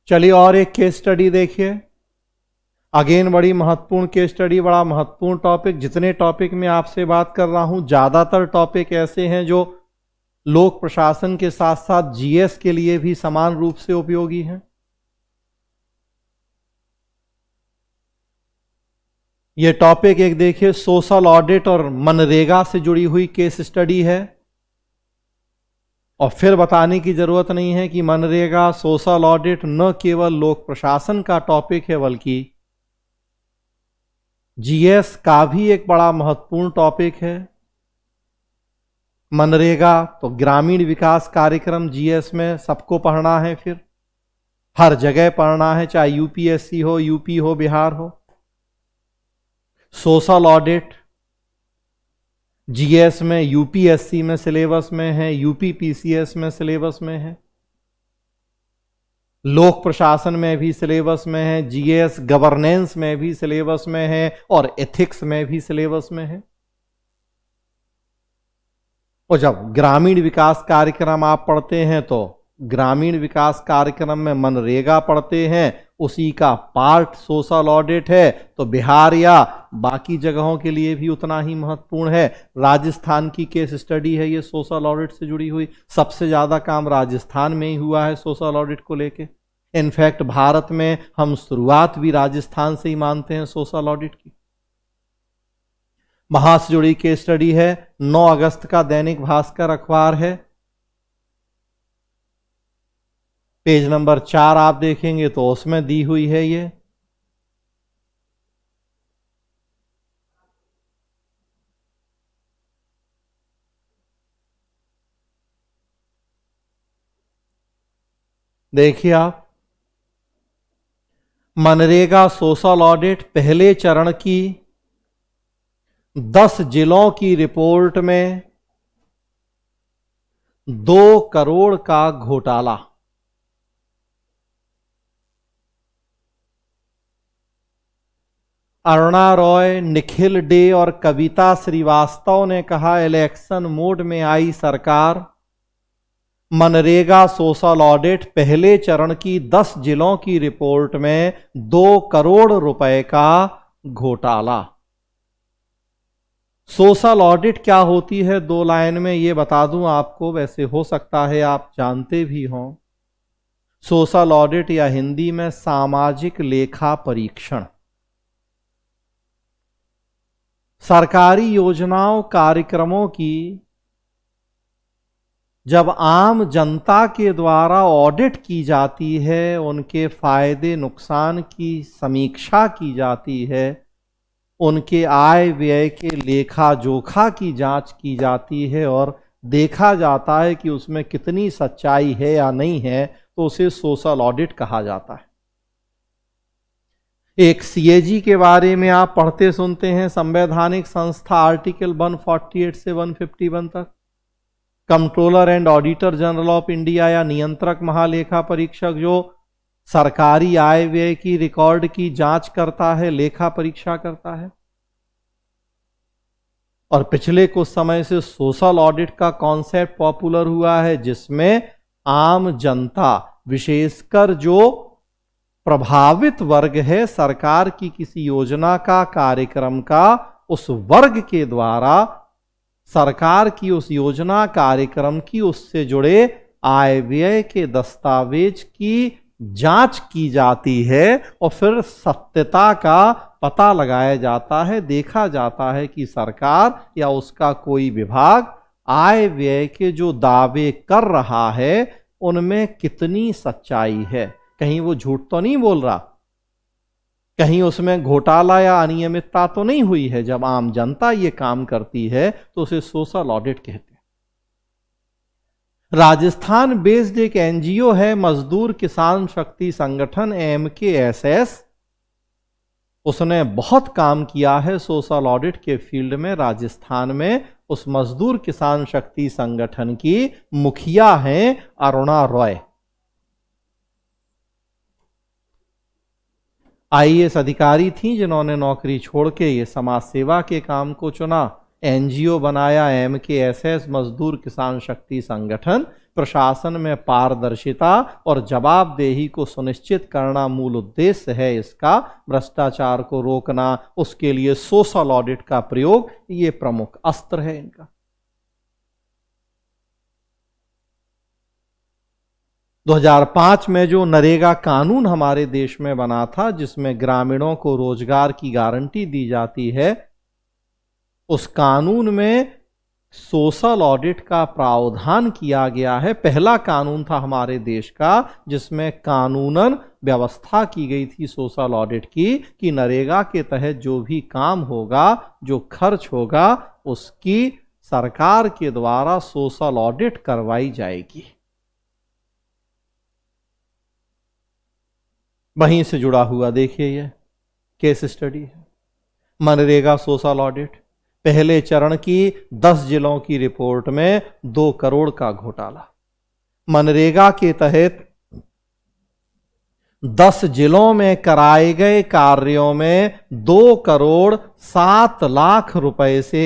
चलिए और एक केस स्टडी देखिए। अगेन बड़ी महत्वपूर्ण केस स्टडी, बड़ा महत्वपूर्ण टॉपिक। जितने टॉपिक में आपसे बात कर रहा हूं ज्यादातर टॉपिक ऐसे हैं जो लोक प्रशासन के साथ साथ जीएस के लिए भी समान रूप से उपयोगी हैं। यह टॉपिक एक देखिए, सोशल ऑडिट और मनरेगा से जुड़ी हुई केस स्टडी है। और फिर बताने की जरूरत नहीं है कि मनरेगा, सोशल ऑडिट न केवल लोक प्रशासन का टॉपिक है बल्कि जीएस का भी एक बड़ा महत्वपूर्ण टॉपिक है। मनरेगा तो ग्रामीण विकास कार्यक्रम जीएस में सबको पढ़ना है, फिर हर जगह पढ़ना है, चाहे यूपीएससी हो, यूपी हो, बिहार हो। सोशल ऑडिट जीएस में, यूपीएससी में सिलेबस में है, यूपीपीसीएस में सिलेबस में है, लोक प्रशासन में भी सिलेबस में है, जीएस गवर्नेंस में भी सिलेबस में है और एथिक्स में भी सिलेबस में है। और जब ग्रामीण विकास कार्यक्रम आप पढ़ते हैं तो ग्रामीण विकास कार्यक्रम में मनरेगा पढ़ते हैं, उसी का पार्ट सोशल ऑडिट है, तो बिहार या बाकी जगहों के लिए भी उतना ही महत्वपूर्ण है। राजस्थान की केस स्टडी है ये सोशल ऑडिट से जुड़ी हुई। सबसे ज्यादा काम राजस्थान में ही हुआ है सोशल ऑडिट को लेके। इनफैक्ट भारत में हम शुरुआत भी राजस्थान से ही मानते हैं सोशल ऑडिट की। वहां से जुड़ी केस स्टडी है, 9 अगस्त का दैनिक भास्कर अखबार है, पेज नंबर 4 आप देखेंगे तो उसमें दी हुई है ये। देखिए आप, मनरेगा सोशल ऑडिट पहले चरण की 10 जिलों की रिपोर्ट में 2 करोड़ का घोटाला। अरुणा रॉय, निखिल डे और कविता श्रीवास्तव ने कहा, इलेक्शन मोड में आई सरकार, मनरेगा सोशल ऑडिट पहले चरण की 10 जिलों की रिपोर्ट में 2 करोड़ रुपए का घोटाला। सोशल ऑडिट क्या होती है, 2 लाइन में ये बता दूं आपको, वैसे हो सकता है आप जानते भी हों। सोशल ऑडिट या हिंदी में सामाजिक लेखा परीक्षण, सरकारी योजनाओं कार्यक्रमों की जब आम जनता के द्वारा ऑडिट की जाती है, उनके फायदे नुकसान की समीक्षा की जाती है, उनके आय व्यय के लेखा जोखा की जांच की जाती है और देखा जाता है कि उसमें कितनी सच्चाई है या नहीं है, तो उसे सोशल ऑडिट कहा जाता है। एक सीएजी के बारे में आप पढ़ते सुनते हैं, संवैधानिक संस्था, आर्टिकल 148 से 151 तक। Controller and auditor general of India या नियंत्रक महालेखा परीक्षक, जो सरकारी आय व्यय की रिकॉर्ड की जांच करता है, लेखा परीक्षा करता है। और पिछले कुछ समय से सोशल ऑडिट का कॉन्सेप्ट पॉपुलर हुआ है, जिसमें आम जनता, विशेषकर जो प्रभावित वर्ग है सरकार की किसी योजना का, कार्यक्रम का, उस वर्ग के द्वारा सरकार की उस योजना कार्यक्रम की, उससे जुड़े आय व्यय के दस्तावेज की जांच की जाती है और फिर सत्यता का पता लगाया जाता है, देखा जाता है कि सरकार या उसका कोई विभाग आय व्यय के जो दावे कर रहा है उनमें कितनी सच्चाई है, कहीं वो झूठ तो नहीं बोल रहा, कहीं उसमें घोटाला या अनियमितता तो नहीं हुई है। जब आम जनता ये काम करती है तो उसे सोशल ऑडिट कहते हैं। राजस्थान बेस्ड एक एनजीओ है, मजदूर किसान शक्ति संगठन, MKSS, उसने बहुत काम किया है सोशल ऑडिट के फील्ड में राजस्थान में। उस मजदूर किसान शक्ति संगठन की मुखिया हैं अरुणा रॉय। आईएएस अधिकारी थी जिन्होंने नौकरी छोड़ के ये समाज सेवा के काम को चुना। एनजीओ बनाया, MKSS मजदूर किसान शक्ति संगठन। प्रशासन में पारदर्शिता और जवाबदेही को सुनिश्चित करना मूल उद्देश्य है इसका। भ्रष्टाचार को रोकना, उसके लिए सोशल ऑडिट का प्रयोग, ये प्रमुख अस्त्र है इनका। 2005 में जो नरेगा कानून हमारे देश में बना था, जिसमें ग्रामीणों को रोजगार की गारंटी दी जाती है, उस कानून में सोशल ऑडिट का प्रावधान किया गया है। पहला कानून था हमारे देश का जिसमें कानूनन व्यवस्था की गई थी सोशल ऑडिट की, कि नरेगा के तहत जो भी काम होगा, जो खर्च होगा, उसकी सरकार के द्वारा सोशल ऑडिट करवाई जाएगी। वहीं से जुड़ा हुआ देखिए ये केस स्टडी है, मनरेगा सोशल ऑडिट। पहले चरण की 10 जिलों की रिपोर्ट में 2 करोड़ का घोटाला। मनरेगा के तहत 10 जिलों में कराए गए कार्यों में 2 करोड़ 7 लाख रुपए से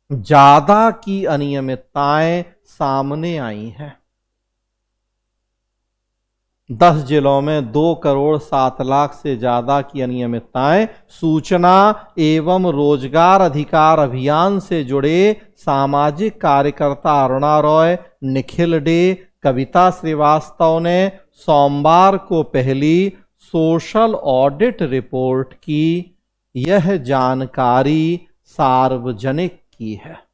ज्यादा की अनियमितताएं सामने आई हैं। 10 जिलों में 2 करोड़ 7 लाख से ज्यादा की अनियमितताएं सूचना एवं रोजगार अधिकार अभियान से जुड़े सामाजिक कार्यकर्ता अरुणा रॉय, निखिल डे, कविता श्रीवास्तव ने सोमवार को पहली सोशल ऑडिट रिपोर्ट की यह जानकारी सार्वजनिक की है।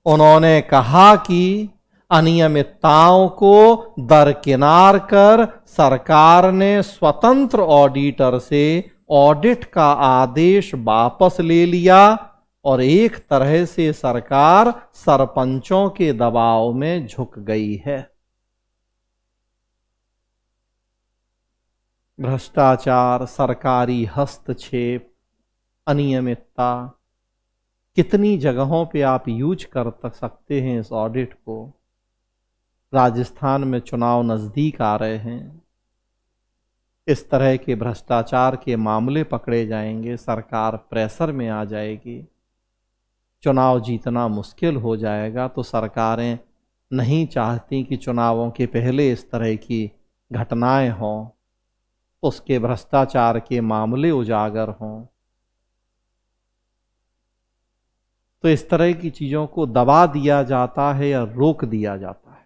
उन्होंने कहा कि अनियमितताओं को दरकिनार कर सरकार ने स्वतंत्र ऑडिटर से ऑडिट का आदेश वापस ले लिया और एक तरह से सरकार सरपंचों के दबाव में झुक गई है। भ्रष्टाचार, सरकारी हस्तक्षेप, अनियमितता, कितनी जगहों पे आप यूज कर सकते हैं इस ऑडिट को। राजस्थान में चुनाव नजदीक आ रहे हैं, इस तरह के भ्रष्टाचार के मामले पकड़े जाएंगे, सरकार प्रेशर में आ जाएगी, चुनाव जीतना मुश्किल हो जाएगा। तो सरकारें नहीं चाहती कि चुनावों के पहले इस तरह की घटनाएं हों, उसके भ्रष्टाचार के मामले उजागर हों। तो इस तरह की चीजों को दबा दिया जाता है या रोक दिया जाता है।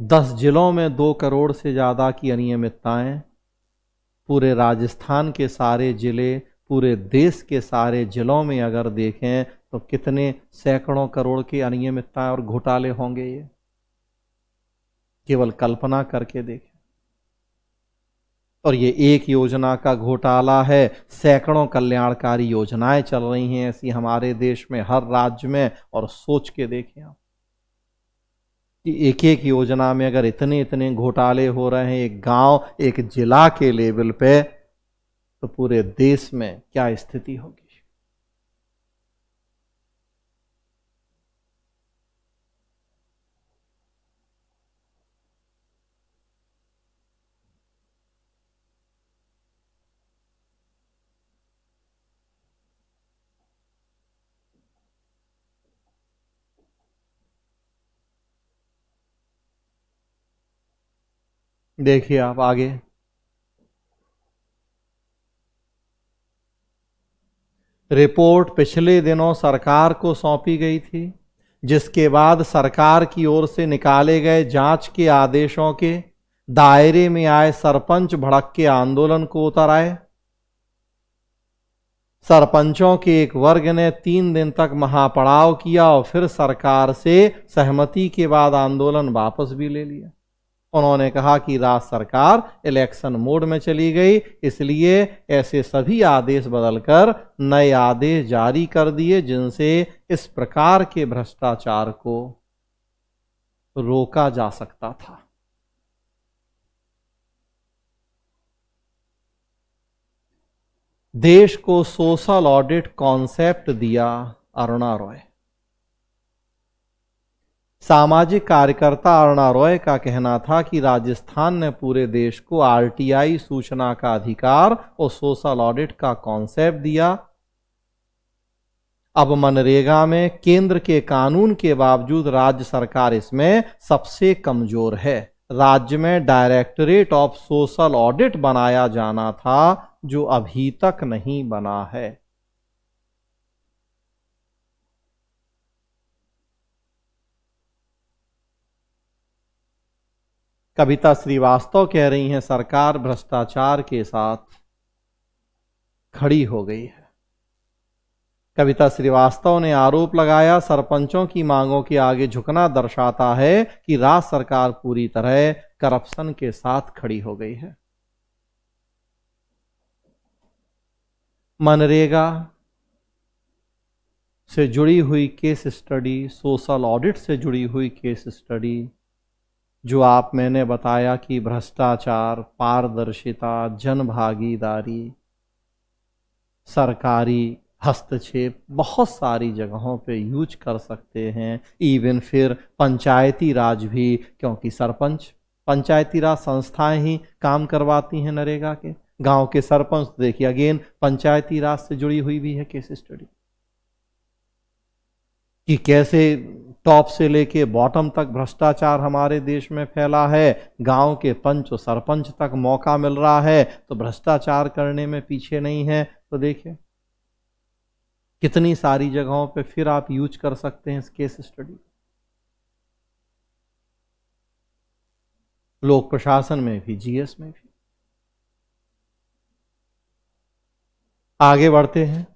10 जिलों में 2 करोड़ से ज्यादा की अनियमितताएं, पूरे राजस्थान के सारे जिले, पूरे देश के सारे जिलों में अगर देखें तो कितने सैकड़ों करोड़ की अनियमितताएं और घोटाले होंगे, ये केवल कल्पना करके देखें। और ये एक योजना का घोटाला है, सैकड़ों कल्याणकारी योजनाएं चल रही हैं ऐसी हमारे देश में, हर राज्य में। और सोच के देखें आप कि एक एक योजना में अगर इतने इतने घोटाले हो रहे हैं एक गांव, एक जिला के लेवल पे, तो पूरे देश में क्या स्थिति होगी। देखिए आप आगे, रिपोर्ट पिछले दिनों सरकार को सौंपी गई थी, जिसके बाद सरकार की ओर से निकाले गए जांच के आदेशों के दायरे में आए सरपंच भड़क के आंदोलन को उतर आए। सरपंचों के एक वर्ग ने 3 दिन तक महापड़ाव किया और फिर सरकार से सहमति के बाद आंदोलन वापस भी ले लिया। उन्होंने कहा कि राज्य सरकार इलेक्शन मोड में चली गई, इसलिए ऐसे सभी आदेश बदलकर नए आदेश जारी कर दिए जिनसे इस प्रकार के भ्रष्टाचार को रोका जा सकता था। देश को सोशल ऑडिट कॉन्सेप्ट दिया अरुणा रॉय। सामाजिक कार्यकर्ता अरुणा रॉय का कहना था कि राजस्थान ने पूरे देश को आरटीआई, सूचना का अधिकार और सोशल ऑडिट का कॉन्सेप्ट दिया। अब मनरेगा में केंद्र के कानून के बावजूद राज्य सरकार इसमें सबसे कमजोर है। राज्य में डायरेक्टरेट ऑफ सोशल ऑडिट बनाया जाना था, जो अभी तक नहीं बना है। कविता श्रीवास्तव कह रही हैं, सरकार भ्रष्टाचार के साथ खड़ी हो गई है। कविता श्रीवास्तव ने आरोप लगाया, सरपंचों की मांगों के आगे झुकना दर्शाता है कि राज्य सरकार पूरी तरह करप्शन के साथ खड़ी हो गई है। मनरेगा से जुड़ी हुई केस स्टडी, सोशल ऑडिट से जुड़ी हुई केस स्टडी, जो मैंने बताया कि भ्रष्टाचार, पारदर्शिता, जनभागीदारी, सरकारी हस्तक्षेप बहुत सारी जगहों पे यूज कर सकते हैं। इवन फिर पंचायती राज भी, क्योंकि सरपंच, पंचायती राज संस्थाएं ही काम करवाती हैं नरेगा के। गांव के सरपंच देखिए, अगेन पंचायती राज से जुड़ी हुई भी है केस स्टडी, कि कैसे टॉप से लेके बॉटम तक भ्रष्टाचार हमारे देश में फैला है। गांव के पंच और सरपंच तक मौका मिल रहा है तो भ्रष्टाचार करने में पीछे नहीं है। तो देखिए कितनी सारी जगहों पे फिर आप यूज कर सकते हैं इस केस स्टडी। लोक प्रशासन में भी, जीएस में भी। आगे बढ़ते हैं।